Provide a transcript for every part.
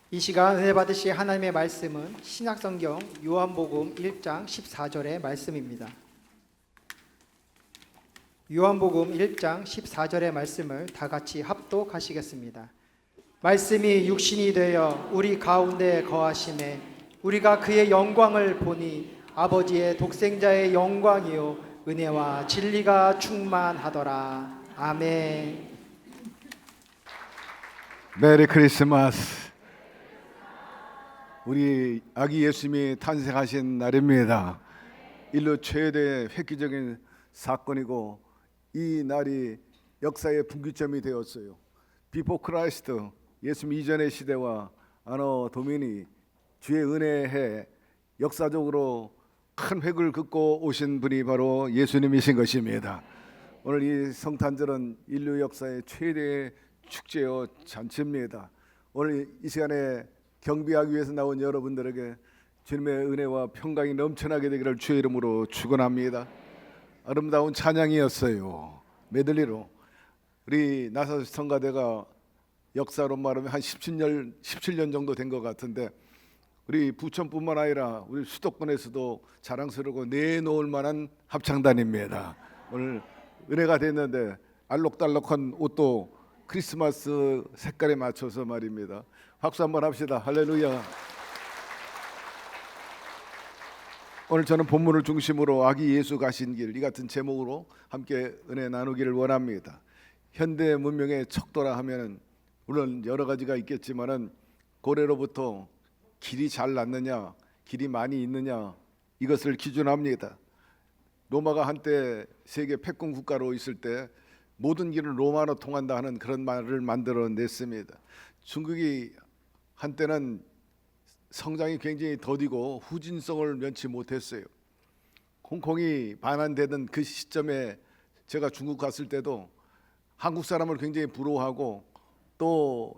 이 시간 은혜 받으실 하나님의 말씀은 신약성경 요한복음 1장 14절의 말씀입니다. 요한복음 1장 14절의 말씀을 다 같이 합독하시겠습니다. 말씀이 육신이 되어 우리 가운데 거하심에 우리가 그의 영광을 보니 아버지의 독생자의 영광이요 은혜와 진리가 충만하더라. 아멘. 메리 크리스마스. 우리 아기 예수님이 탄생하신 날입니다. 인류 최대 획기적인 사건이고 이 날이 역사의 분기점이 되었어요. 비포 크라이스트, 예수님 이전의 시대와 아노 도미니, 주의 은혜에 역사적으로 큰 획을 긋고 오신 분이 바로 예수님이신 것입니다. 오늘 이 성탄절은 인류 역사의 최대의 축제요 잔치입니다. 오늘 이 시간에 경배하기 위해서 나온 여러분들에게 주님의 은혜와 평강이 넘쳐나게 되기를 주의 이름으로 축원합니다. 아름다운 찬양이었어요. 메들리로. 우리 나사 성가대가 역사로 말하면 한 17년 정도 된 것 같은데 우리 부천뿐만 아니라 우리 수도권에서도 자랑스러워 내놓을 만한 합창단입니다. 오늘 은혜가 됐는데 알록달록한 옷도 크리스마스 색깔에 맞춰서 말입니다. 박수 한번 합시다. 할렐루야. 오늘 저는 본문을 중심으로 아기 예수 가신 길 이 같은 제목으로 함께 은혜 나누기를 원합니다. 현대 문명의 척도라 하면은 물론 여러 가지가 있겠지만은 고래로부터 길이 잘 났느냐, 길이 많이 있느냐 이것을 기준합니다. 로마가 한때 세계 패권 국가로 있을 때 모든 길은 로마로 통한다 하는 그런 말을 만들어냈습니다. 중국이 한때는 성장이 굉장히 더디고 후진성을 면치 못했어요. 홍콩이 반환되던 그 시점에 제가 중국 갔을 때도 한국 사람을 굉장히 부러워하고 또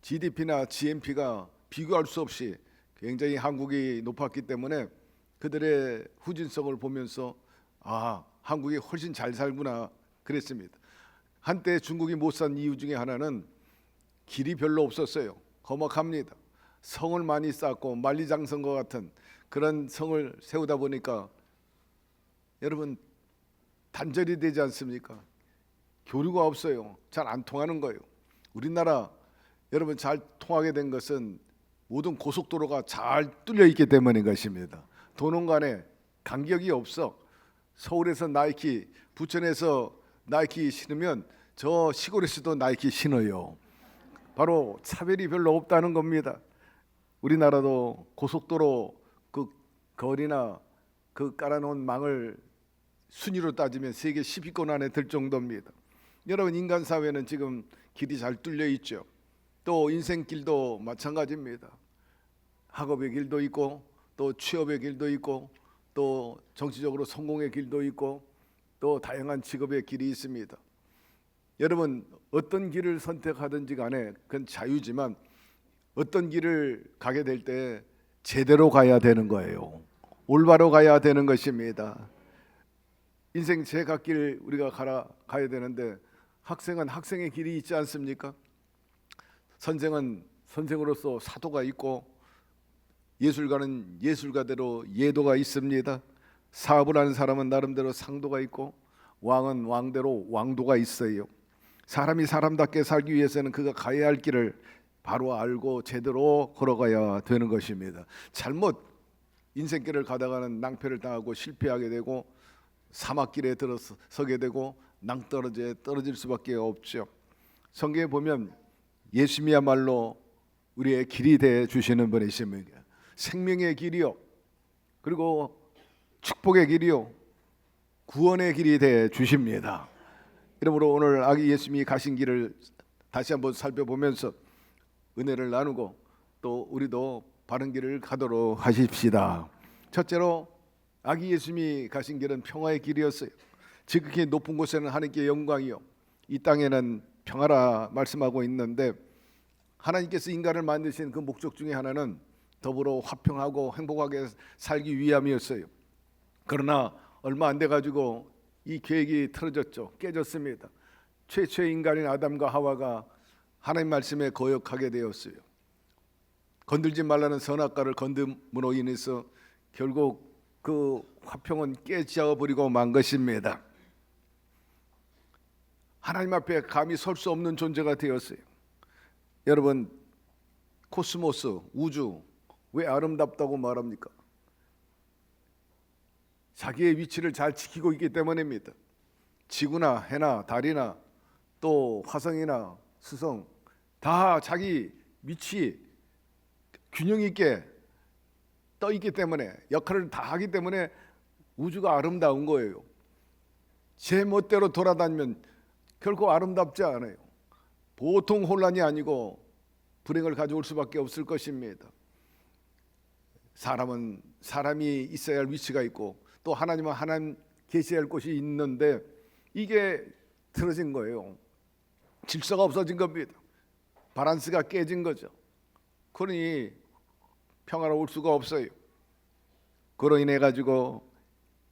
GDP나 GNP가 비교할 수 없이 굉장히 한국이 높았기 때문에 그들의 후진성을 보면서 아, 한국이 훨씬 잘 살구나 그랬습니다. 한때 중국이 못 산 이유 중에 하나는 길이 별로 없었어요. 험악합니다. 성을 많이 쌓고 만리장성과 같은 그런 성을 세우다 보니까 여러분 단절이 되지 않습니까? 교류가 없어요. 잘 안 통하는 거예요. 우리나라 여러분 잘 통하게 된 것은 모든 고속도로가 잘 뚫려 있기 때문인 것입니다. 도농 간에 간격이 없어. 서울에서 나이키, 부천에서 나이키 신으면 저 시골에서도 나이키 신어요. 바로 차별이 별로 없다는 겁니다. 우리나라도 고속도로 그 거리나 그 깔아놓은 망을 순위로 따지면 세계 10위권 안에 들 정도입니다. 여러분 인간 사회는 지금 길이 잘 뚫려 있죠. 또 인생길도 마찬가지입니다. 학업의 길도 있고 또 취업의 길도 있고 또 정치적으로 성공의 길도 있고 또 다양한 직업의 길이 있습니다. 여러분 어떤 길을 선택하든지 간에 그건 자유지만 어떤 길을 가게 될 때 제대로 가야 되는 거예요. 올바로 가야 되는 것입니다. 인생 제 갓길 우리가 가야 되는데 학생은 학생의 길이 있지 않습니까? 선생은 선생으로서 사도가 있고 예술가는 예술가대로 예도가 있습니다. 사업을 하는 사람은 나름대로 상도가 있고 왕은 왕대로 왕도가 있어요. 사람이 사람답게 살기 위해서는 그가 가야 할 길을 바로 알고 제대로 걸어가야 되는 것입니다. 잘못 인생길을 가다가는 낭패를 당하고 실패하게 되고 사막길에 들어서게 되고 낭떠러지에 떨어질 수밖에 없죠. 성경에 보면 예수님이야말로 우리의 길이 되어 주시는 분이십니다. 생명의 길이요, 그리고 축복의 길이요, 구원의 길이 되어 주십니다. 이러므로 오늘 아기 예수님이 가신 길을 다시 한번 살펴보면서 은혜를 나누고 또 우리도 바른 길을 가도록 하십시다. 첫째로 아기 예수님이 가신 길은 평화의 길이었어요. 지극히 높은 곳에는 하나님께 영광이요 이 땅에는 평화라 말씀하고 있는데 하나님께서 인간을 만드신 그 목적 중에 하나는 더불어 화평하고 행복하게 살기 위함이었어요. 그러나 얼마 안 돼 가지고 이 계획이 틀어졌죠. 깨졌습니다. 최초의 인간인 아담과 하와가 하나님 말씀에 거역하게 되었어요. 건들지 말라는 선악과를 건듦으로 인해서 결국 그 화평은 깨져 버리고 만 것입니다. 하나님 앞에 감히 설 수 없는 존재가 되었어요. 여러분, 코스모스, 우주 왜 아름답다고 말합니까? 자기의 위치를 잘 지키고 있기 때문입니다. 지구나 해나 달이나 또 화성이나 수성 다 자기 위치 균형 있게 떠 있기 때문에, 역할을 다 하기 때문에 우주가 아름다운 거예요. 제 멋대로 돌아다니면 결코 아름답지 않아요. 보통 혼란이 아니고 불행을 가져올 수밖에 없을 것입니다. 사람은 사람이 있어야 할 위치가 있고 또 하나님은 하나님 계셔야 할 곳이 있는데 이게 틀어진 거예요. 질서가 없어진 겁니다. 바란스가 깨진 거죠. 그러니 평화로울 수가 없어요. 그로 인해 가지고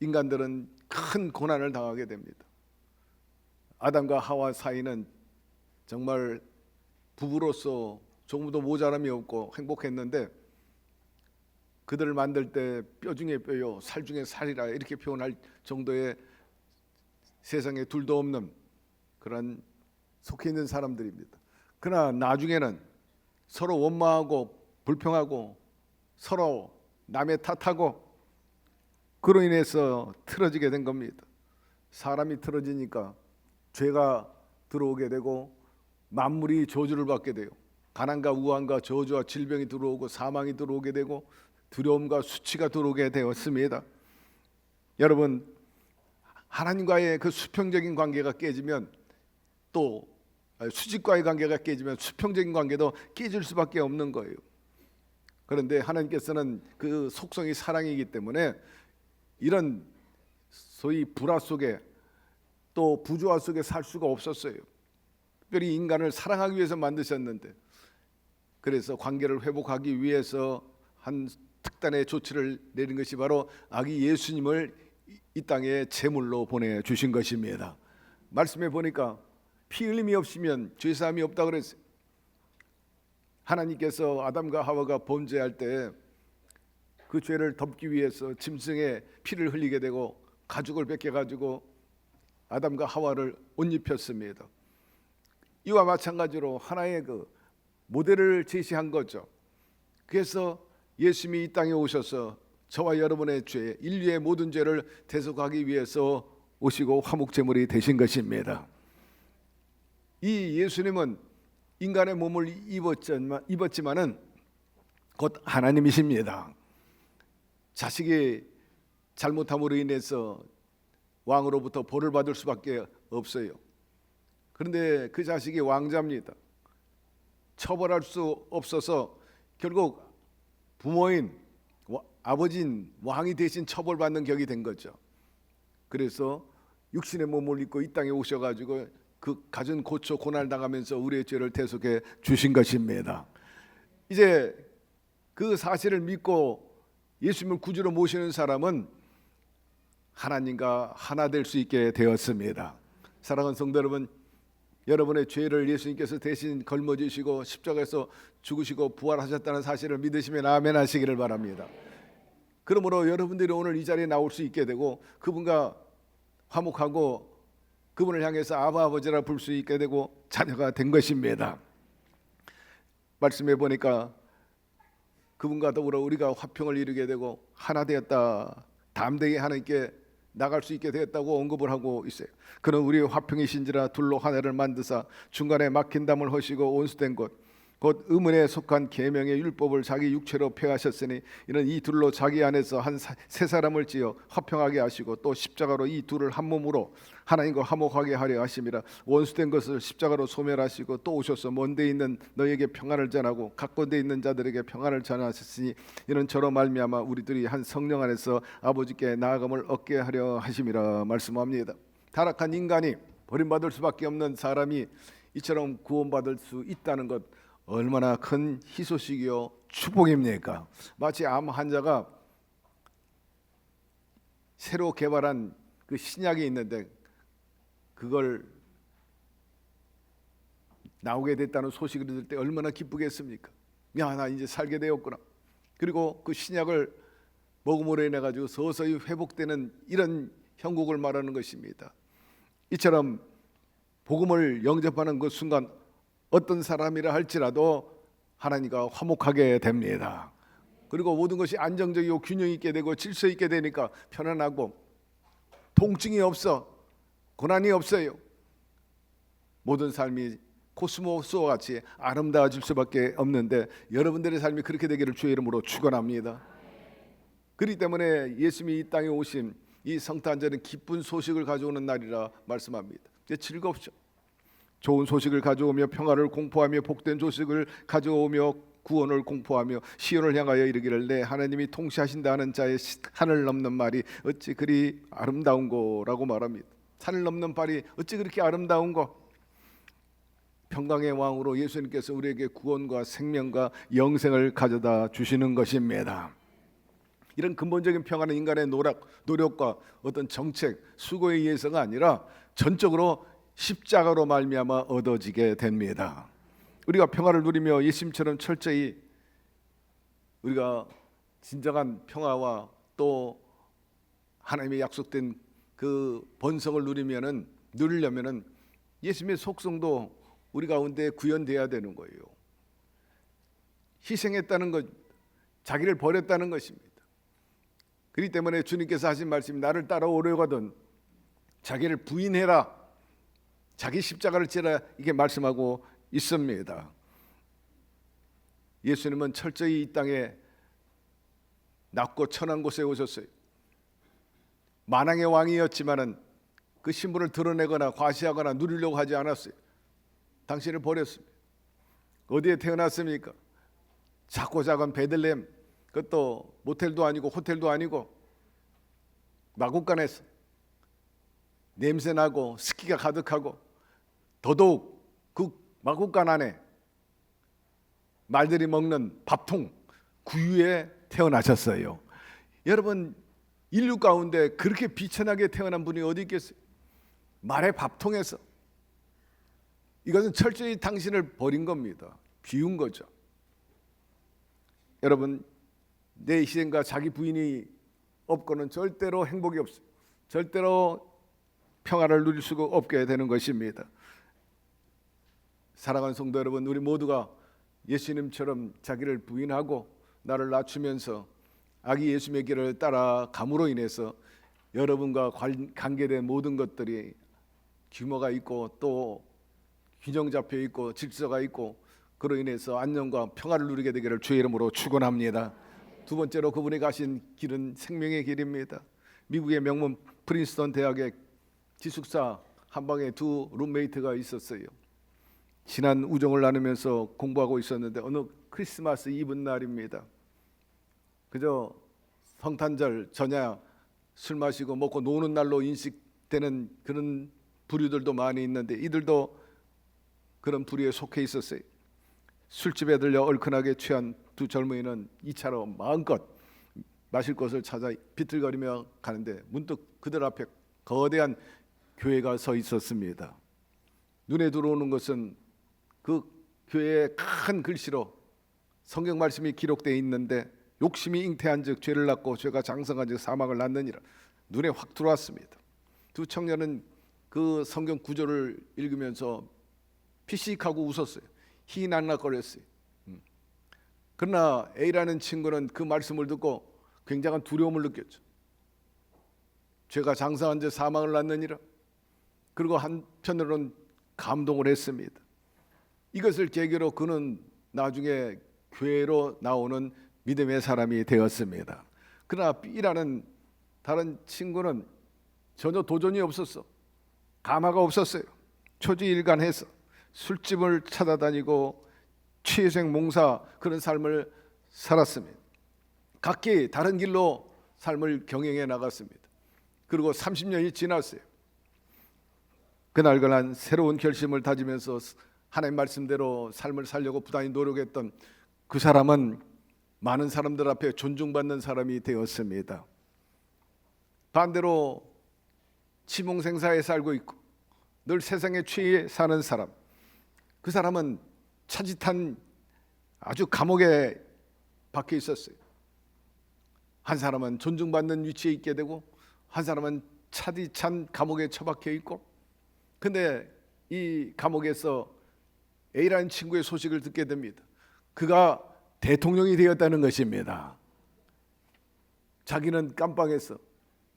인간들은 큰 고난을 당하게 됩니다. 아담과 하와 사이는 정말 부부로서 조금도 모자람이 없고 행복했는데 그들을 만들 때 뼈 중에 뼈요 살 중에 살이라 이렇게 표현할 정도의 세상에 둘도 없는 그런 속해 있는 사람들입니다. 그러나 나중에는 서로 원망하고 불평하고 서로 남의 탓하고 그로 인해서 틀어지게 된 겁니다. 사람이 틀어지니까 죄가 들어오게 되고 만물이 저주를 받게 돼요. 가난과 우환과 저주와 질병이 들어오고 사망이 들어오게 되고 두려움과 수치가 들어오게 되었습니다. 여러분, 하나님과의 그 수평적인 관계가 깨지면 또 수직과의 관계가 깨지면 수평적인 관계도 깨질 수밖에 없는 거예요. 그런데 하나님께서는 그 속성이 사랑이기 때문에 이런 소위 불화 속에 또 부조화 속에 살 수가 없었어요. 특별히 인간을 사랑하기 위해서 만드셨는데, 그래서 관계를 회복하기 위해서 한 특단의 조치를 내린 것이 바로 아기 예수님을 이 땅에 제물로 보내주신 것입니다. 말씀에 보니까 피 흘림이 없으면 죄사함이 없다 그랬어요. 하나님께서 아담과 하와가 범죄할 때 그 죄를 덮기 위해서 짐승의 피를 흘리게 되고 가죽을 벗겨가지고 아담과 하와를 옷 입혔습니다. 이와 마찬가지로 하나의 그 모델을 제시한 거죠. 그래서 예수님이 이 땅에 오셔서 저와 여러분의 죄, 인류의 모든 죄를 대속하기 위해서 오시고 화목제물이 되신 것입니다. 이 예수님은 인간의 몸을 입었지만은 곧 하나님이십니다. 자식이 잘못함으로 인해서 왕으로부터 벌을 받을 수밖에 없어요. 그런데 그 자식이 왕자입니다. 처벌할 수 없어서 결국 부모인 아버지인 왕이 대신 처벌받는 격이 된 거죠. 그래서 육신의 몸을 입고 이 땅에 오셔가지고 그 갖은 고초 고난을 당하면서 우리의 죄를 대속해 주신 것입니다. 이제 그 사실을 믿고 예수님을 구주로 모시는 사람은 하나님과 하나 될 수 있게 되었습니다. 사랑하는 성도 여러분, 여러분의 죄를 예수님께서 대신 걸머지시고 십자가에서 죽으시고 부활하셨다는 사실을 믿으시면 아멘 하시기를 바랍니다. 그러므로 여러분들이 오늘 이 자리에 나올 수 있게 되고 그분과 화목하고 그분을 향해서 아바 아버지라 부를 수 있게 되고 자녀가 된 것입니다. 말씀해 보니까 그분과 더불어 우리가 화평을 이루게 되고 하나 되었다, 담대히 하나님께 나갈 수 있게 되었다고 언급을 하고 있어요. 그는 우리의 화평이신지라 둘로 하나를 만드사 중간에 막힌 담을 허시고 온수된 곳 곧 의문에 속한 계명의 율법을 자기 육체로 폐하셨으니 이는 이 둘로 자기 안에서 한 세 사람을 지어 화평하게 하시고 또 십자가로 이 둘을 한 몸으로 하나님과 화목하게 하려 하심이라. 원수된 것을 십자가로 소멸하시고 또 오셔서 먼데 있는 너희에게 평안을 전하고 가까운데 있는 자들에게 평안을 전하셨으니 이는 저로 말미암아 우리들이 한 성령 안에서 아버지께 나아감을 얻게 하려 하심이라 말씀합니다. 타락한 인간이 버림받을 수밖에 없는 사람이 이처럼 구원받을 수 있다는 것 얼마나 큰 희소식이요 축복입니까? 마치 암 환자가 새로 개발한 그 신약이 있는데 그걸 나오게 됐다는 소식을 들을 때 얼마나 기쁘겠습니까? 야, 나 이제 살게 되었구나. 그리고 그 신약을 먹음으로 인해 가지고 서서히 회복되는 이런 형국을 말하는 것입니다. 이처럼 복음을 영접하는 그 순간 어떤 사람이라 할지라도 하나님과 화목하게 됩니다. 그리고 모든 것이 안정적이고 균형 있게 되고 질서 있게 되니까 편안하고 통증이 없어, 고난이 없어요. 모든 삶이 코스모스와 같이 아름다워질 수밖에 없는데 여러분들의 삶이 그렇게 되기를 주의 이름으로 축원합니다. 그렇기 때문에 예수님이 이 땅에 오신 이 성탄절은 기쁜 소식을 가져오는 날이라 말씀합니다. 이제 즐겁죠. 좋은 소식을 가져오며 평화를 공포하며 복된 소식을 가져오며 구원을 공포하며 시온을 향하여 이르기를 내 하나님이 통치하신다는 자의 하늘 넘는 말이 어찌 그리 아름다운고라고 말합니다. 산을 넘는 말이 어찌 그렇게 아름다운고. 평강의 왕으로 예수님께서 우리에게 구원과 생명과 영생을 가져다 주시는 것입니다. 이런 근본적인 평화는 인간의 노력과 어떤 정책, 수고에 의해서가 아니라 전적으로 십자가로 말미암아 얻어지게 됩니다. 우리가 평화를 누리며 예수님처럼 철저히 우리가 진정한 평화와 또 하나님의 약속된 그 번성을 누리려면은 예수님의 속성도 우리 가운데 구현돼야 되는 거예요. 희생했다는 것, 자기를 버렸다는 것입니다. 그렇기 때문에 주님께서 하신 말씀이 나를 따라오려거든 자기를 부인해라, 자기 십자가를 지라, 이게 말씀하고 있습니다. 예수님은 철저히 이 땅에 낮고 천한 곳에 오셨어요. 만왕의 왕이었지만은 그 신분을 드러내거나 과시하거나 누리려고 하지 않았어요. 당신을 버렸습니다. 어디에 태어났습니까? 작고 작은 베들레헴, 그것도 모텔도 아니고 호텔도 아니고 마국간에서 냄새나고 습기가 가득하고 더더욱 그 마국간 안에 말들이 먹는 밥통 구유에 태어나셨어요. 여러분, 인류 가운데 그렇게 비천하게 태어난 분이 어디 있겠어요? 말의 밥통에서. 이것은 철저히 당신을 버린 겁니다. 비운 거죠. 여러분, 내 희생과 자기 부인이 없고는 절대로 행복이 없어요. 절대로 평화를 누릴 수가 없게 되는 것입니다. 사랑하는 성도 여러분, 우리 모두가 예수님처럼 자기를 부인하고 나를 낮추면서 아기 예수님의 길을 따라감으로 인해서 여러분과 관계된 모든 것들이 규모가 있고 또 균형 잡혀 있고 질서가 있고 그로 인해서 안녕과 평화를 누리게 되기를 주의 이름으로 축원합니다. 두 번째로 그분이 가신 길은 생명의 길입니다. 미국의 명문 프린스턴 대학의 기숙사 한 방에 두 룸메이트가 있었어요. 지난 우정을 나누면서 공부하고 있었는데 어느 크리스마스 이브 날입니다. 그저 성탄절 전야 술 마시고 먹고 노는 날로 인식되는 그런 부류들도 많이 있는데 이들도 그런 부류에 속해 있었어요. 술집에 들려 얼큰하게 취한 두 젊은이는 2차로 마음껏 마실 것을 찾아 비틀거리며 가는데 문득 그들 앞에 거대한 교회가 서 있었습니다. 눈에 들어오는 것은 그 교회의 큰 글씨로 성경 말씀이 기록되어 있는데 욕심이 잉태한즉 죄를 낳고 죄가 장성한즉 사망을 낳느니라. 눈에 확 들어왔습니다. 두 청년은 그 성경 구절을 읽으면서 피식하고 웃었어요. 희낙낙거렸어요. 그러나 A라는 친구는 그 말씀을 듣고 굉장한 두려움을 느꼈죠. 죄가 장성한즉 사망을 낳느니라. 그리고 한편으로는 감동을 했습니다. 이것을 계기로 그는 나중에 교회로 나오는 믿음의 사람이 되었습니다. 그러나 B라는 다른 친구는 전혀 도전이 없었어. 감화가 없었어요. 초지일관해서 술집을 찾아다니고 취생몽사 그런 삶을 살았습니다. 각기 다른 길로 삶을 경영해 나갔습니다. 그리고 30년이 지났어요. 그날그날 새로운 결심을 다지면서 하나님 말씀대로 삶을 살려고 부단히 노력했던 그 사람은 많은 사람들 앞에 존중받는 사람이 되었습니다. 반대로 치몽생사에 살고 있고 늘 세상에 취해 사는 사람, 그 사람은 차짓한 아주 감옥에 박혀 있었어요. 한 사람은 존중받는 위치에 있게 되고 한 사람은 차디찬 감옥에 처박혀 있고, 근데 이 감옥에서 A라는 친구의 소식을 듣게 됩니다. 그가 대통령이 되었다는 것입니다. 자기는 깜빡해서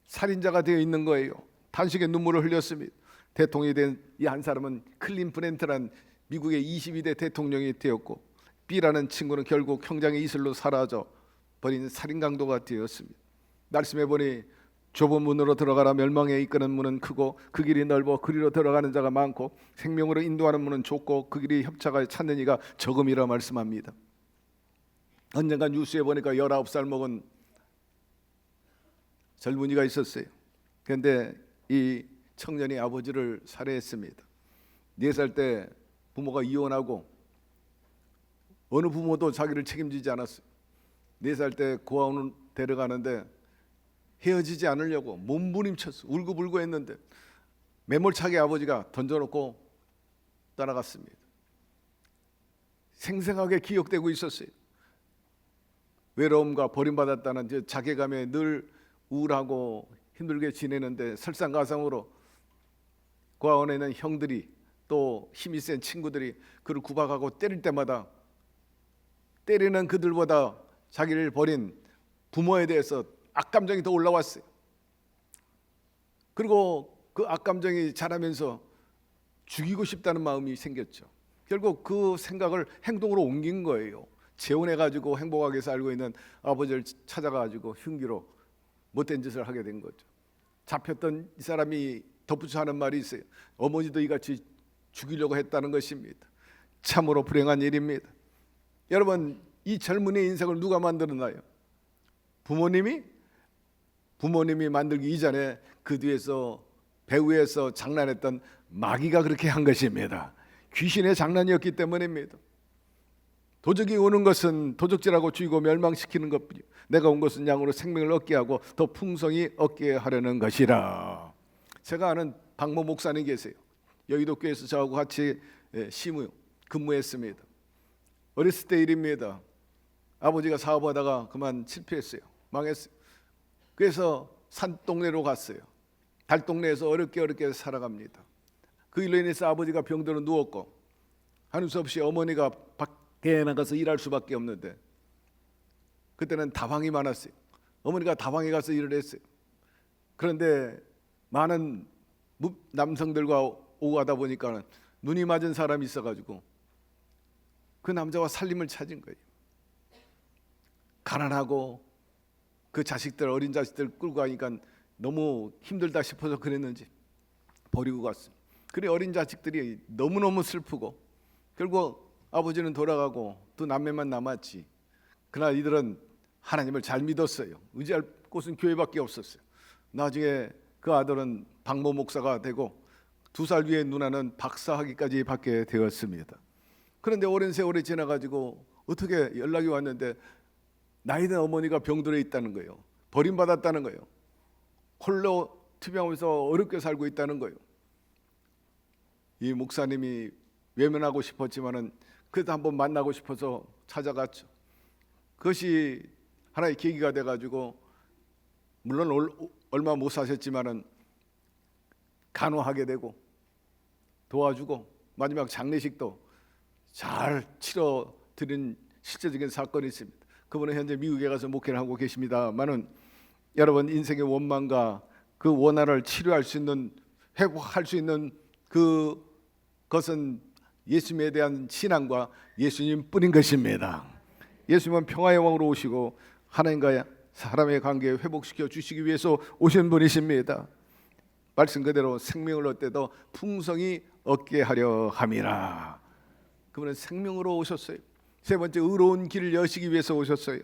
살인자가 되어 있는 거예요. 탄식의 눈물을 흘렸습니다. 대통령이 된 이 한 사람은 클린 브렌트란 미국의 22대 대통령이 되었고, B라는 친구는 결국 형장의 이슬로 사라져 버린 살인 강도가 되었습니다. 말씀해 보니 좁은 문으로 들어가라. 멸망에 이끄는 문은 크고 그 길이 넓어 그리로 들어가는 자가 많고 생명으로 인도하는 문은 좁고 그 길이 협착하여 찾는 이가 적음이라 말씀합니다. 언젠가 뉴스에 보니까 19살 먹은 젊은이가 있었어요. 그런데 이 청년이 아버지를 살해했습니다. 4살 때 부모가 이혼하고 어느 부모도 자기를 책임지지 않았어요. 4살 때 고아원을 데려가는데 헤어지지 않으려고 몸부림쳤어. 울고불고 했는데 매몰차게 아버지가 던져놓고 떠나갔습니다. 생생하게 기억되고 있었어요. 외로움과 버림받았다는 자괴감에 늘 우울하고 힘들게 지내는데 설상가상으로 고아원에 있는 형들이 또 힘이 센 친구들이 그를 구박하고 때릴 때마다 때리는 그들보다 자기를 버린 부모에 대해서 악감정이 더 올라왔어요. 그리고 그 악감정이 자라면서 죽이고 싶다는 마음이 생겼죠. 결국 그 생각을 행동으로 옮긴 거예요. 재혼해가지고 행복하게 살고 있는 아버지를 찾아가지고 흉기로 못된 짓을 하게 된 거죠. 잡혔던 이 사람이 덧붙여 하는 말이 있어요. 어머니도 이같이 죽이려고 했다는 것입니다. 참으로 불행한 일입니다. 여러분, 이 젊은이의 인생을 누가 만들었나요? 부모님이 만들기 이전에 그 뒤에서 배후에서 장난했던 마귀가 그렇게 한 것입니다. 귀신의 장난이었기 때문입니다. 도적이 오는 것은 도적질하고 죽이고 멸망시키는 것뿐이요 내가 온 것은 양으로 생명을 얻게 하고 더 풍성히 얻게 하려는 것이라. 제가 아는 박모 목사님 계세요. 여의도 교회에서 저하고 같이 근무했습니다. 어렸을 때 일입니다. 아버지가 사업하다가 그만 실패했어요. 망했어요. 그래서 산동네로 갔어요. 달동네에서 어렵게 살아갑니다. 그 일로 인해서 아버지가 병들어 누웠고 하는 수 없이 어머니가 밖에 나가서 일할 수밖에 없는데, 그때는 다방이 많았어요. 어머니가 다방에 가서 일을 했어요. 그런데 많은 남성들과 오고 가다 보니까 눈이 맞은 사람이 있어가지고 그 남자와 살림을 찾은 거예요. 가난하고 그 자식들, 어린 자식들 끌고 가니까 너무 힘들다 싶어서 그랬는지 버리고 갔어요. 그래 어린 자식들이 너무너무 슬프고 결국 아버지는 돌아가고 두 남매만 남았지. 그러나 이들은 하나님을 잘 믿었어요. 의지할 곳은 교회밖에 없었어요. 나중에 그 아들은 박모 목사가 되고 2살 위의 누나는 박사학위까지 받게 되었습니다. 그런데 오랜 세월이 지나가지고 어떻게 연락이 왔는데 나이든 어머니가 병들어 있다는 거예요. 버림받았다는 거예요. 홀로 투병하면서 어렵게 살고 있다는 거예요. 이 목사님이 외면하고 싶었지만은 그래도 한번 만나고 싶어서 찾아갔죠. 그것이 하나의 계기가 돼가지고 물론 얼마 못 사셨지만은 간호하게 되고 도와주고 마지막 장례식도 잘 치러 드린 실제적인 사건이 있습니다. 그분은 현재 미국에 가서 목회를 하고 계십니다만은 여러분, 인생의 원망과 그 원한을 치료할 수 있는, 회복할 수 있는 그것은 예수님에 대한 신앙과 예수님 뿐인 것입니다. 예수님은 평화의 왕으로 오시고 하나님과 사람의 관계 회복시켜 주시기 위해서 오신 분이십니다. 말씀 그대로 생명을 얻되 풍성히 얻게 하려 함이라. 그분은 생명으로 오셨어요. 세 번째, 의로운 길을 여시기 위해서 오셨어요.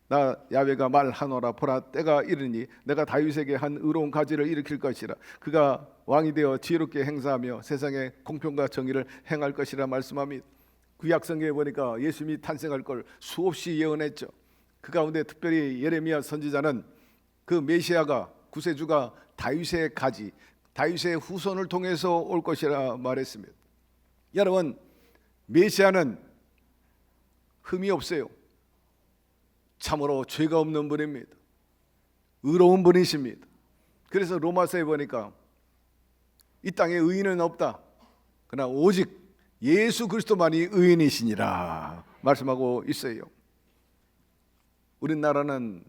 나 야훼가 말하노라. 보라, 때가 이르니 내가 다윗에게 한 의로운 가지를 일으킬 것이라. 그가 왕이 되어 지혜롭게 행사하며 세상에 공평과 정의를 행할 것이라 말씀합니다. 구약성경에 보니까 예수님이 탄생할 걸 수없이 예언했죠. 그 가운데 특별히 예레미야 선지자는 그 메시아가, 구세주가 다윗의 가지, 다윗의 후손을 통해서 올 것이라 말했습니다. 여러분, 메시아는 흠이 없어요. 참으로 죄가 없는 분입니다. 의로운 분이십니다. 그래서 로마서에 보니까 이 땅에 의인은 없다. 그러나 오직 예수 그리스도만이 의인이시니라 말씀하고 있어요. 우리나라는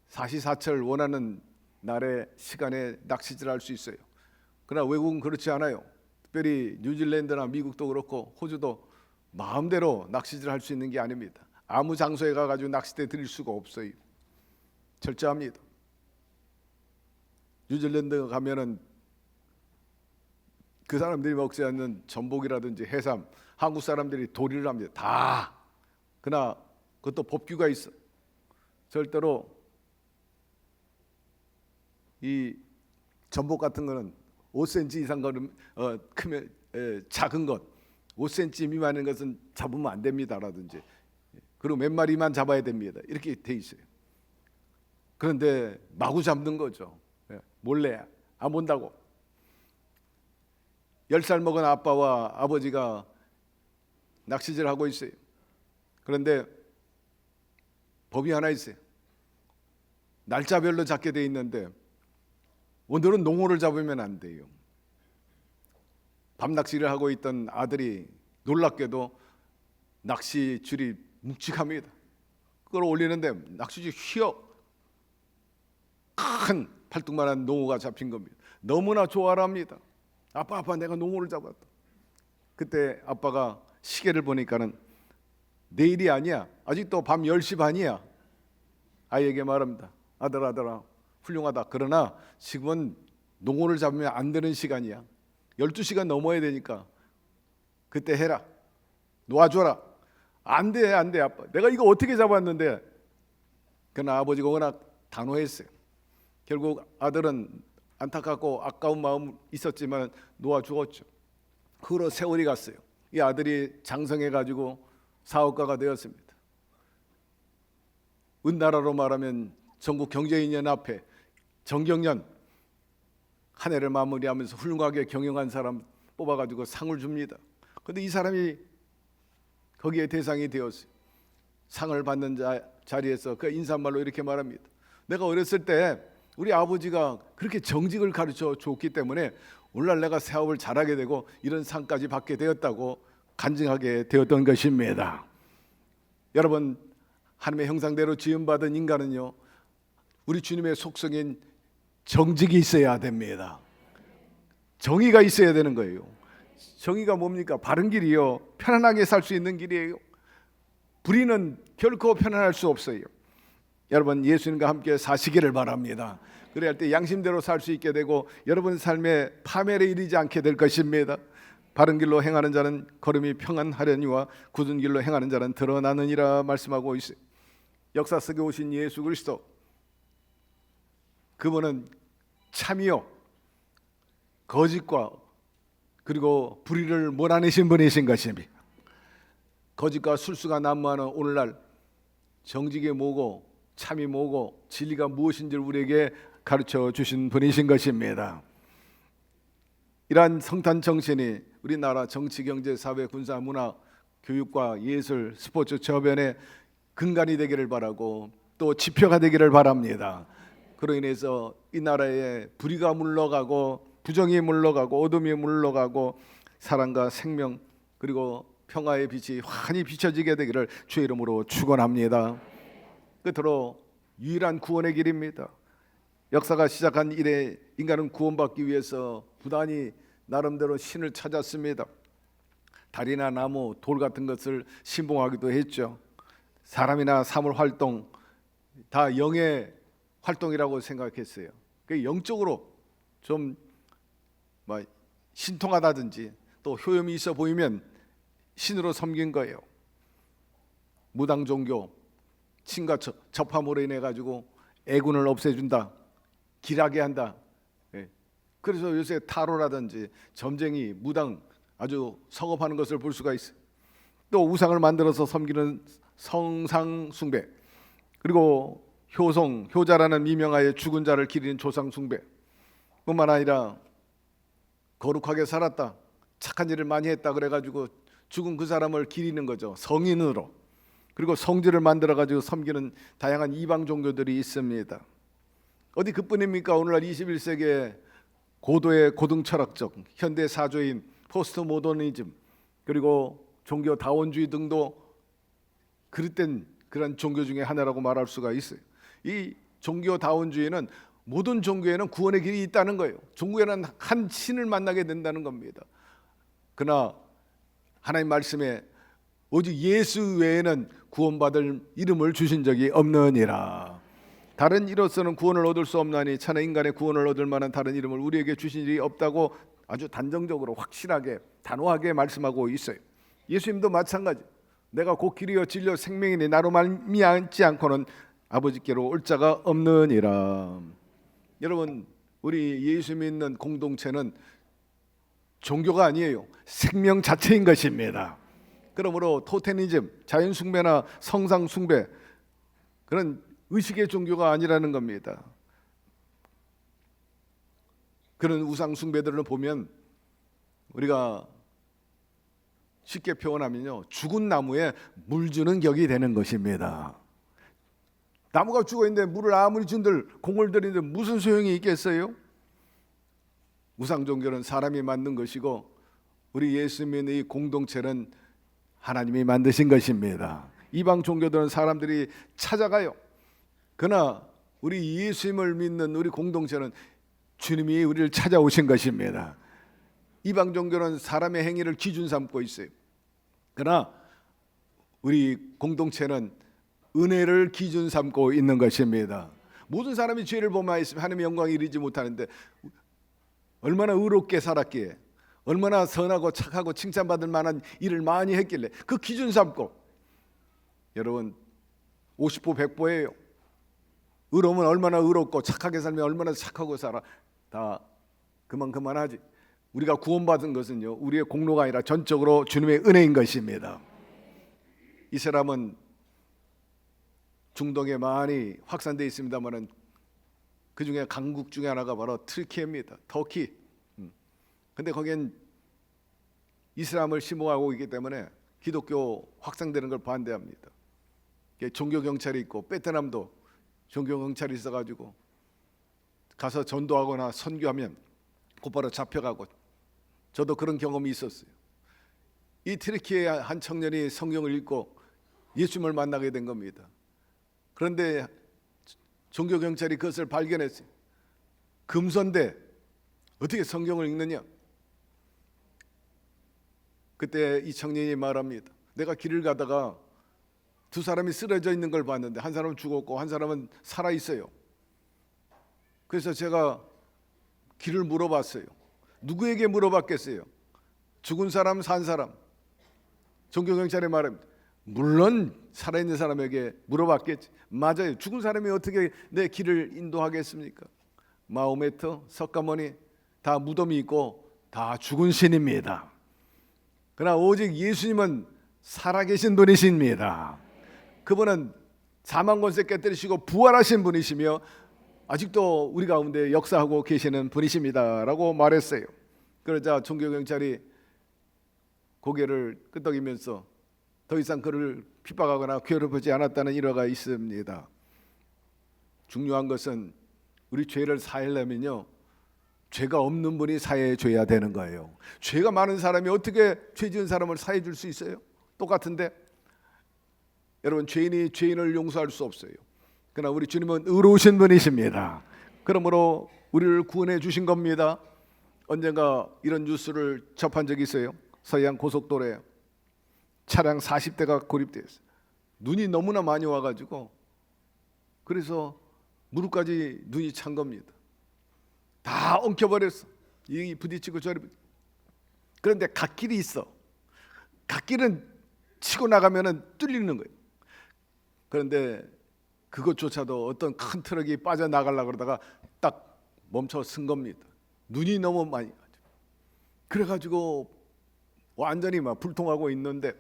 사시사철 원하는 날에 시간에 낚시질할 수 있어요. 그러나 외국은 그렇지 않아요. 특별히 뉴질랜드나 미국도 그렇고 호주도 마음대로 낚시질할 수 있는 게 아닙니다. 아무 장소에 가가지고 낚싯대 들일 수가 없어요. 철저합니다. 뉴질랜드 가면은 그 사람들이 먹지 않는 전복이라든지 해삼, 한국 사람들이 도리를 합니다. 다. 그러나 그것도 법규가 있어. 절대로 이 전복 같은 거는 5cm 이상 크면 작은 것, 5cm 미만인 것은 잡으면 안 됩니다라든지, 그리고 몇 마리만 잡아야 됩니다. 이렇게 돼 있어요. 그런데 마구 잡는 거죠. 몰래 안 본다고. 10살 먹은 아빠와 아버지가 낚시질 하고 있어요. 그런데 법이 하나 있어요. 날짜별로 잡게 돼 있는데 오늘은 농어를 잡으면 안 돼요. 밤 낚시를 하고 있던 아들이 놀랍게도 낚시줄이 묵직합니다. 그걸 올리는데 낚시줄이 휘어 큰 팔뚝만한 농어가 잡힌 겁니다. 너무나 좋아합니다. 아빠 내가 농어를 잡았다. 그때 아빠가 시계를 보니까는 내일이 아니야. 아직도 밤 10시 반이야. 아이에게 말합니다. 아들아 훌륭하다. 그러나 지금은 농어를 잡으면 안 되는 시간이야. 12시간 넘어야 되니까 그때 해라. 놓아줘라. 안 돼 아빠. 내가 이거 어떻게 잡았는데. 그러나 아버지가 워낙 단호했어요. 결국 아들은 안타깝고 아까운 마음 있었지만 놓아 주었죠. 그 후로 세월이 갔어요. 이 아들이 장성해가지고 사업가가 되었습니다. 은나라로 말하면 전국 경제인연합회 정경련 한 해를 마무리하면서 훌륭하게 경영한 사람 뽑아가지고 상을 줍니다. 그런데 이 사람이 거기에 대상이 되었어요. 상을 받는 자리에서 그 인사말로 이렇게 말합니다. 내가 어렸을 때 우리 아버지가 그렇게 정직을 가르쳐 줬기 때문에 오늘날 내가 사업을 잘하게 되고 이런 상까지 받게 되었다고 간증하게 되었던 것입니다. 여러분, 하나님의 형상대로 지음받은 인간은요, 우리 주님의 속성인 정직이 있어야 됩니다. 정의가 있어야 되는 거예요. 정의가 뭡니까? 바른 길이요, 편안하게 살 수 있는 길이에요. 불의는 결코 편안할 수 없어요. 여러분, 예수님과 함께 사시기를 바랍니다. 그래야 할 때 양심대로 살 수 있게 되고 여러분 삶에 파멸에 이르지 않게 될 것입니다. 바른 길로 행하는 자는 걸음이 평안하려니와 굳은 길로 행하는 자는 드러나느니라 말씀하고 있어요. 역사 속에 오신 예수 그리스도, 그분은 참이요 거짓과 그리고 불의를 몰아내신 분이신 것입니다. 거짓과 술수가 난무하는 오늘날 정직이 뭐고 참이 뭐고 진리가 무엇인지를 우리에게 가르쳐 주신 분이신 것입니다. 이러한 성탄 정신이 우리나라 정치, 경제, 사회, 군사, 문화, 교육과 예술, 스포츠 저변의 근간이 되기를 바라고 또 지표가 되기를 바랍니다. 그로 인해서 이 나라에 불의가 물러가고 부정이 물러가고 어둠이 물러가고 사랑과 생명 그리고 평화의 빛이 환히 비춰지게 되기를 주의 이름으로 축원합니다. 끝으로 유일한 구원의 길입니다. 역사가 시작한 이래 인간은 구원받기 위해서 부단히 나름대로 신을 찾았습니다. 달이나 나무, 돌 같은 것을 신봉하기도 했죠. 사람이나 사물 활동 다 영의 활동이라고 생각했어요. 그 영적으로 좀 신통하다든지 또 효험이 있어 보이면 신으로 섬긴 거예요. 무당 종교, 신과 접함으로 인해 가지고 애군을 없애준다, 길하게 한다. 그래서 요새 타로라든지 점쟁이, 무당 아주 성업하는 것을 볼 수가 있어요. 또 우상을 만들어서 섬기는 성상 숭배, 그리고 효성, 효자라는 미명하에 죽은 자를 기리는 조상 숭배 뿐만 아니라 거룩하게 살았다, 착한 일을 많이 했다 그래가지고 죽은 그 사람을 기리는 거죠. 성인으로. 그리고 성지를 만들어 가지고 섬기는 다양한 이방 종교들이 있습니다. 어디 그뿐입니까? 오늘날 21세기에 고도의 고등 철학적 현대 사조인 포스트 모더니즘, 그리고 종교 다원주의 등도 그릇된 그런 종교 중에 하나라고 말할 수가 있어요. 이 종교 다원주의는 모든 종교에는 구원의 길이 있다는 거예요. 종교에는 한 신을 만나게 된다는 겁니다. 그러나 하나님 말씀에 오직 예수 외에는 구원받을 이름을 주신 적이 없느니라. 다른 이로서는 구원을 얻을 수 없나니 차나 인간의 구원을 얻을 만한 다른 이름을 우리에게 주신 일이 없다고 아주 단정적으로 확실하게 단호하게 말씀하고 있어요. 예수님도 마찬가지. 내가 곧 길이요 진리요 생명이니 나로 말미암지 않고는 아버지께로 올 자가 없느니라. 여러분, 우리 예수 믿는 공동체는 종교가 아니에요. 생명 자체인 것입니다. 그러므로 토테니즘, 자연 숭배나 성상 숭배, 그런 의식의 종교가 아니라는 겁니다. 그런 우상 숭배들을 보면 우리가 쉽게 표현하면요, 죽은 나무에 물 주는 격이 되는 것입니다. 나무가 죽어 있는데 물을 아무리 준들 공을 들이는데 무슨 소용이 있겠어요? 우상 종교는 사람이 만든 것이고 우리 예수 믿는 이 공동체는 하나님이 만드신 것입니다. 이방 종교들은 사람들이 찾아가요. 그러나 우리 예수님을 믿는 우리 공동체는 주님이 우리를 찾아오신 것입니다. 이방 종교는 사람의 행위를 기준 삼고 있어요. 그러나 우리 공동체는 은혜를 기준 삼고 있는 것입니다. 모든 사람이 죄를 범하였으면 하나님의 영광에 이르지 못하는데 얼마나 의롭게 살았기에, 얼마나 선하고 착하고 칭찬받을 만한 일을 많이 했길래 그 기준 삼고, 여러분 50보 100보예요. 의로우면 얼마나 의롭고 착하게 살면 얼마나 착하고 살아. 다 그만하지. 우리가 구원받은 것은요, 우리의 공로가 아니라 전적으로 주님의 은혜인 것입니다. 이 사람은 중동에 많이 확산되어 있습니다만은 그 중에 강국 중에 하나가 바로 터키입니다. 터키. 근데 거기엔 이슬람을 심호하고 있기 때문에 기독교 확산되는 걸 반대합니다. 종교 경찰이 있고, 베트남도 종교 경찰이 있어가지고 가서 전도하거나 선교하면 곧바로 잡혀가고, 저도 그런 경험이 있었어요. 이 트리키의 한 청년이 성경을 읽고 예수님을 만나게 된 겁니다. 그런데 종교 경찰이 그것을 발견했어요. 금수인데 어떻게 성경을 읽느냐? 그때 이 청년이 말합니다. 내가 길을 가다가 두 사람이 쓰러져 있는 걸 봤는데 한 사람은 죽었고 한 사람은 살아 있어요. 그래서 제가 길을 물어봤어요. 누구에게 물어봤겠어요? 죽은 사람, 산 사람. 종교 경찰이 말합니다. 물론 살아있는 사람에게 물어봤겠지. 맞아요. 죽은 사람이 어떻게 내 길을 인도하겠습니까? 마호메트, 석가모니 다 무덤이 있고 다 죽은 신입니다. 그러나 오직 예수님은 살아계신 분이십니다. 그분은 사망권세 깨뜨리시고 부활하신 분이시며 아직도 우리 가운데 역사하고 계시는 분이십니다 라고 말했어요. 그러자 종교경찰이 고개를 끄덕이면서 더 이상 그를 핍박하거나 괴롭히지 않았다는 일화가 있습니다. 중요한 것은 우리 죄를 사하려면요, 죄가 없는 분이 사해 줘야 되는 거예요. 죄가 많은 사람이 어떻게 죄 지은 사람을 사해 줄 수 있어요? 똑같은데 여러분, 죄인이 죄인을 용서할 수 없어요. 그러나 우리 주님은 의로우신 분이십니다. 그러므로 우리를 구원해 주신 겁니다. 언젠가 이런 뉴스를 접한 적이 있어요. 서해안 고속도로에 차량 40대가 고립되었어요. 눈이 너무나 많이 와가지고 그래서 무릎까지 눈이 찬 겁니다. 다 엉켜버렸어. 이 부딪히고 저리. 그런데 갓길이 있어. 갓길은 치고 나가면은 뚫리는 거예요. 그런데 그것조차도 어떤 큰 트럭이 빠져나가려고 그러다가 딱 멈춰 쓴 겁니다. 눈이 너무 많이 가지고. 그래가지고 완전히 막 불통하고 있는데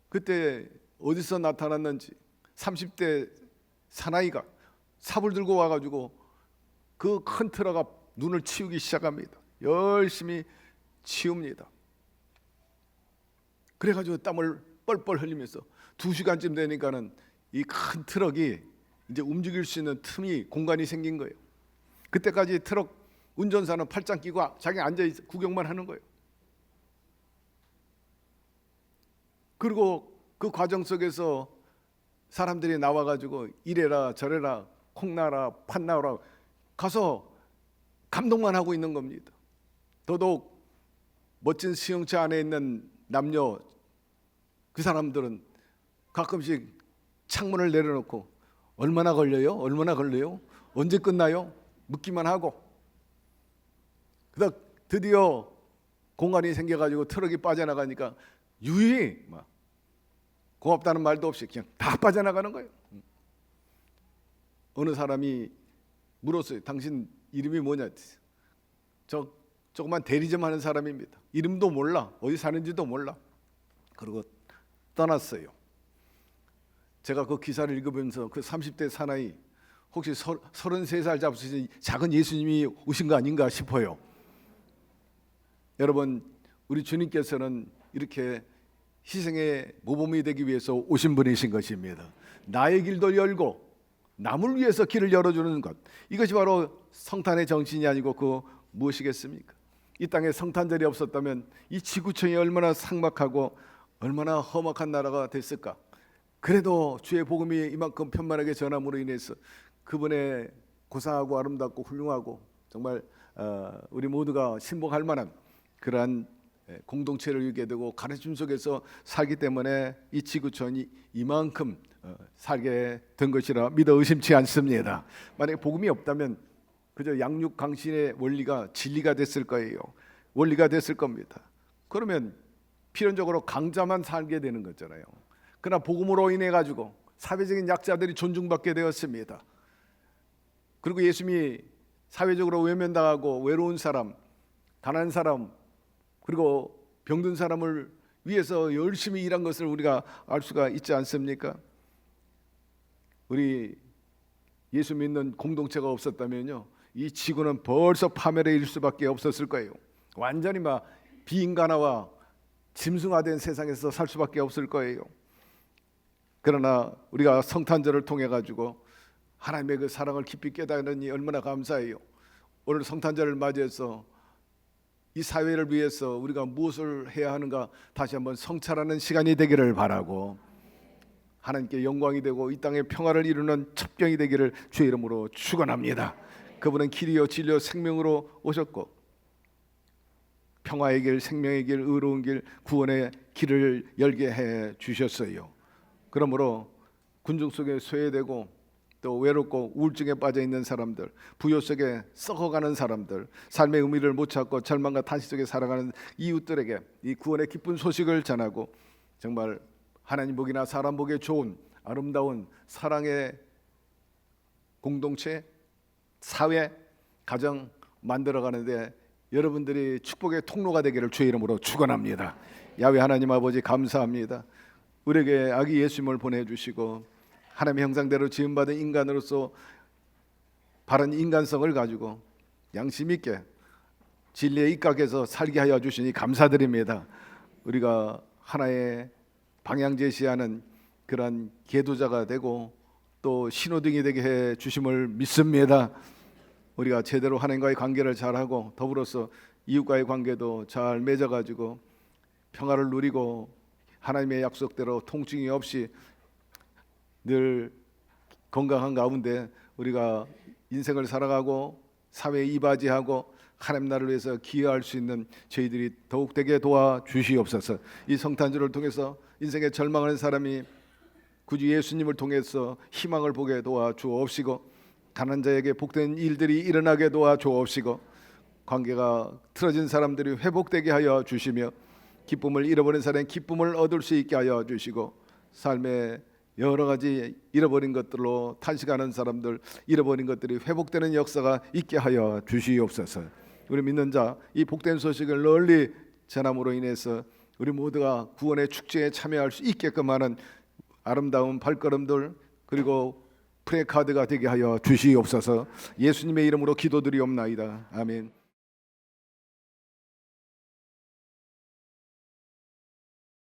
그때 어디서 나타났는지 30대 사나이가 삽을 들고 와가지고 그 큰 트럭 앞 눈을 치우기 시작합니다. 열심히 치웁니다. 그래가지고 땀을 뻘뻘 흘리면서 2시간쯤 되니까는 이 큰 트럭이 이제 움직일 수 있는 틈이 공간이 생긴 거예요. 그때까지 트럭 운전사는 팔짱 끼고 자기 앉아 구경만 하는 거예요. 그리고 그 과정 속에서 사람들이 나와가지고 이래라 저래라 콩나라 팥나라 가서 감동만 하고 있는 겁니다. 더더욱 멋진 수영차 안에 있는 남녀 그 사람들은 가끔씩 창문을 내려놓고 얼마나 걸려요? 얼마나 걸려요? 언제 끝나요? 묻기만 하고 그러다 드디어 공간이 생겨가지고 트럭이 빠져나가니까 유유히 막 고맙다는 말도 없이 그냥 다 빠져나가는 거예요. 어느 사람이 물었어요. 당신 이름이 뭐냐? 저 조그만 대리점 하는 사람입니다. 이름도 몰라. 어디 사는지도 몰라. 그리고 떠났어요. 제가 그 기사를 읽으면서 그 30대 사나이 혹시 33살 잡으신 작은 예수님이 오신 거 아닌가 싶어요. 여러분 우리 주님께서는 이렇게 희생의 모범이 되기 위해서 오신 분이신 것입니다. 나의 길도 열고 남을 위해서 길을 열어주는 것, 이것이 바로 성탄의 정신이 아니고 그 무엇이겠습니까? 이 땅에 성탄절이 없었다면 이 지구촌이 얼마나 삭막하고 얼마나 험악한 나라가 됐을까? 그래도 주의 복음이 이만큼 편만하게 전함으로 인해서 그분의 고상하고 아름답고 훌륭하고 정말 우리 모두가 신봉할 만한 그러한 공동체를 이루게 되고 가르침 속에서 살기 때문에 이 지구촌이 이만큼 살게 된 것이라 믿어 의심치 않습니다. 만약에 복음이 없다면 그저 양육 강신의 원리가 진리가 됐을 거예요. 원리가 됐을 겁니다. 그러면 필연적으로 강자만 살게 되는 거잖아요. 그러나 복음으로 인해 가지고 사회적인 약자들이 존중받게 되었습니다. 그리고 예수님이 사회적으로 외면당하고 외로운 사람, 가난한 사람, 그리고 병든 사람을 위해서 열심히 일한 것을 우리가 알 수가 있지 않습니까? 우리 예수 믿는 공동체가 없었다면요, 이 지구는 벌써 파멸에 이를 수밖에 없었을 거예요. 완전히 막 비인간화와 짐승화된 세상에서 살 수밖에 없을 거예요. 그러나 우리가 성탄절을 통해 가지고 하나님의 그 사랑을 깊이 깨달으니 얼마나 감사해요. 오늘 성탄절을 맞이해서 이 사회를 위해서 우리가 무엇을 해야 하는가 다시 한번 성찰하는 시간이 되기를 바라고, 하나님께 영광이 되고 이 땅에 평화를 이루는 첩경이 되기를 주의 이름으로 축원합니다. 그분은 길이요 진리요 생명으로 오셨고 평화의 길, 생명의 길, 의로운 길, 구원의 길을 열게 해 주셨어요. 그러므로 군중 속에 소외되고 또 외롭고 우울증에 빠져 있는 사람들, 부요 속에 썩어가는 사람들, 삶의 의미를 못 찾고 절망과 탄식 속에 살아가는 이웃들에게 이 구원의 기쁜 소식을 전하고 정말 하나님 보기나 사람 보기에 좋은 아름다운 사랑의 공동체, 사회, 가정 만들어가는데 여러분들이 축복의 통로가 되기를 주의 이름으로 축원합니다. 야훼 하나님 아버지 감사합니다. 우리에게 아기 예수님을 보내주시고 하나님의 형상대로 지음받은 인간으로서 바른 인간성을 가지고 양심 있게 진리에 입각해서 살게 하여 주시니 감사드립니다. 우리가 하나의 방향 제시하는 그런 계도자가 되고 또 신호등이 되게 해 주심을 믿습니다. 우리가 제대로 하나님과의 관계를 잘하고 더불어서 이웃과의 관계도 잘 맺어가지고 평화를 누리고 하나님의 약속대로 통증이 없이 늘 건강한 가운데 우리가 인생을 살아가고 사회에 이바지하고 하나님 나라를 위해서 기여할 수 있는 저희들이 더욱 되게 도와주시옵소서. 이 성탄절을 통해서 인생에 절망하는 사람이 구주 예수님을 통해서 희망을 보게 도와주옵시고 가난한 자에게 복된 일들이 일어나게 도와주옵시고 관계가 틀어진 사람들이 회복되게 하여 주시며 기쁨을 잃어버린 사람이 기쁨을 얻을 수 있게 하여 주시고 삶의 여러 가지 잃어버린 것들로 탄식하는 사람들, 잃어버린 것들이 회복되는 역사가 있게 하여 주시옵소서. 우리 믿는 자 이 복된 소식을 널리 전함으로 인해서 우리 모두가 구원의 축제에 참여할 수 있게끔 하는 아름다운 발걸음들 그리고 프레카드가 되게 하여 주시옵소서. 예수님의 이름으로 기도드리옵나이다. 아멘.